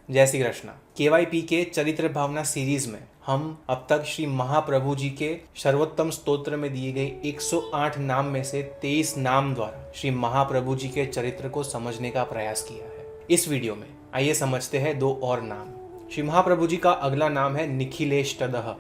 जय श्री कृष्ण। केवाईपी के चरित्र भावना सीरीज में हम अब तक श्री महाप्रभु जी के सर्वोत्तम स्तोत्र में दिए गए 108 नाम में से 23 नाम द्वारा श्री महाप्रभु जी के चरित्र को समझने का प्रयास किया है। इस वीडियो में आइए समझते हैं दो और नाम। श्री महाप्रभु जी का अगला नाम है निखिलेष्टदः।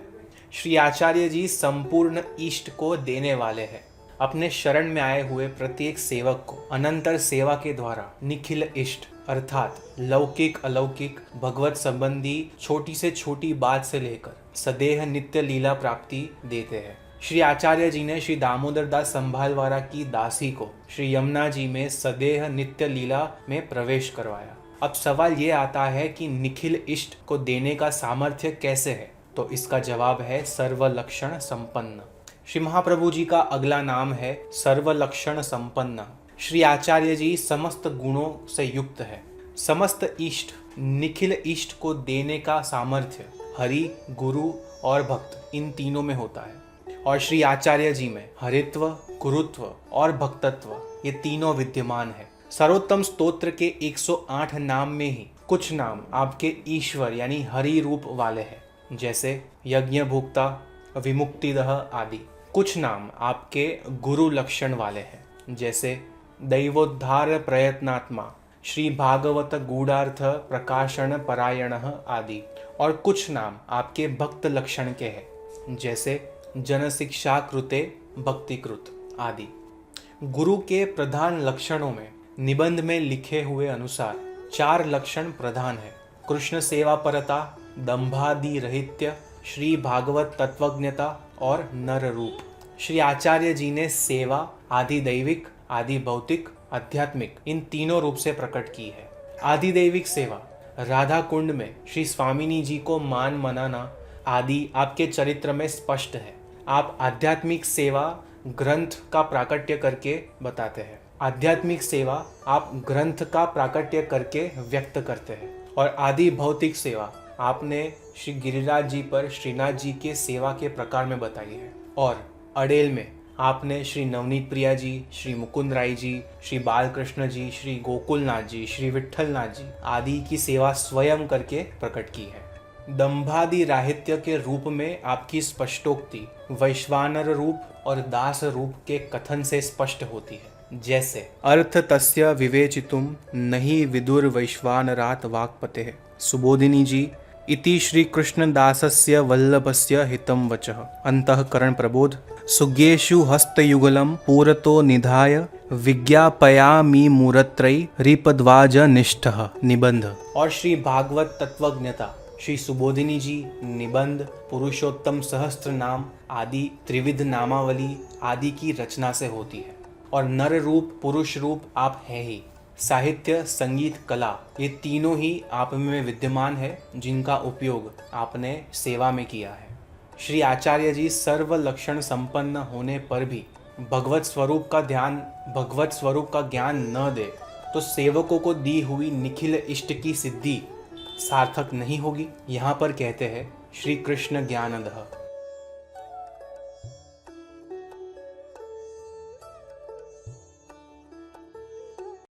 श्री आचार्य जी संपूर्ण इष्ट को देने वाले हैं। अपने शरण में आए हुए प्रत्येक सेवक को अनंतर सेवा के द्वारा निखिल इष्ट अर्थात लौकिक अलौकिक भगवत संबंधी छोटी से छोटी बात से लेकर सदेह नित्य लीला प्राप्ति देते हैं। श्री आचार्य जी ने श्री दामोदर दास संभालवारा की दासी को श्री यमुना जी में सदेह नित्य लीला में प्रवेश करवाया। अब सवाल ये आता है कि निखिल इष्ट को देने का सामर्थ्य कैसे है, तो इसका जवाब है सर्वलक्षण संपन्न। श्री महाप्रभु जी का अगला नाम है सर्वलक्षण संपन्न। श्री आचार्य जी समस्त गुणों से युक्त है। समस्त इष्ट निखिल इष्ट को देने का सामर्थ्य हरि, गुरु और भक्त इन तीनों में होता है और श्री आचार्य जी में हरित्व, गुरुत्व और भक्तत्व ये तीनों विद्यमान है। सर्वोत्तम स्तोत्र के 108 नाम में ही कुछ नाम आपके ईश्वर यानी हरि रूप वाले हैं, जैसे यज्ञ भोक्ता, विमुक्तिदः आदि। कुछ नाम आपके गुरु लक्षण वाले हैं, जैसे दैवोद्धार प्रयत्नात्मा, श्री भागवत गूढ़ार्थ प्रकाशन परायणः आदि। और कुछ नाम आपके भक्त लक्षण के हैं, जैसे जन शिक्षा कृते भक्तिकृत आदि। गुरु के प्रधान लक्षणों में निबंध में लिखे हुए अनुसार 4 लक्षण प्रधान है: कृष्ण सेवा परता, दंभादि रहित्य, श्री भागवत तत्वज्ञता और नर रूप। श्री आचार्य जी ने सेवा आदि दैविक, आदि भौतिक, आध्यात्मिक इन तीनों रूप से प्रकट की है। आदि दैविक सेवा राधा कुंड में श्री स्वामिनी जी को मान मनाना आदि आपके चरित्र में स्पष्ट है। आप आध्यात्मिक सेवा ग्रंथ का प्राकट्य करके बताते हैं। आध्यात्मिक सेवा आप ग्रंथ का प्राकट्य करके व्यक्त करते हैं। और आदि भौतिक सेवा आपने श्री गिरिराज जी पर श्रीनाथ जी के सेवा के प्रकार में बताई है। और अडेल में आपने श्री नवनीत प्रिया जी, श्री मुकुंद राय जी, श्री बालकृष्ण जी, श्री गोकुलनाथ जी, श्री विट्ठलनाथ जी आदि की सेवा स्वयं करके प्रकट की है। दंभादि राहित्य के रूप में आपकी स्पष्टोक्ति वैश्वानर रूप और दास रूप के कथन से स्पष्ट होती है, जैसे अर्थ तस्य विवेचितुम नहीं विदुर वैश्वानरात वाक्पते सुबोधिनी जी इति श्री कृष्णदासस्य वल्लभस्य हितं वचः अंतःकरण प्रबोध सुज्ञेषु हस्तयुगलं पुरतो निधाय विज्ञापयामि मूरत्रय रिपद्वाज निष्ठः निबंध। और श्री भागवत तत्वज्ञता श्री सुबोधिनी जी निबंध, पुरुषोत्तम सहस्त्र नाम आदि त्रिविध नामावली आदि की रचना से होती है। और नर रूप, पुरुष रूप आप है ही। साहित्य, संगीत, कला ये तीनों ही आप में विद्यमान है, जिनका उपयोग आपने सेवा में किया है। श्री आचार्य जी सर्व लक्षण संपन्न होने पर भी भगवत स्वरूप का ज्ञान न दे तो सेवकों को दी हुई निखिल इष्ट की सिद्धि सार्थक नहीं होगी। यहाँ पर कहते हैं श्री कृष्ण ज्ञानदः।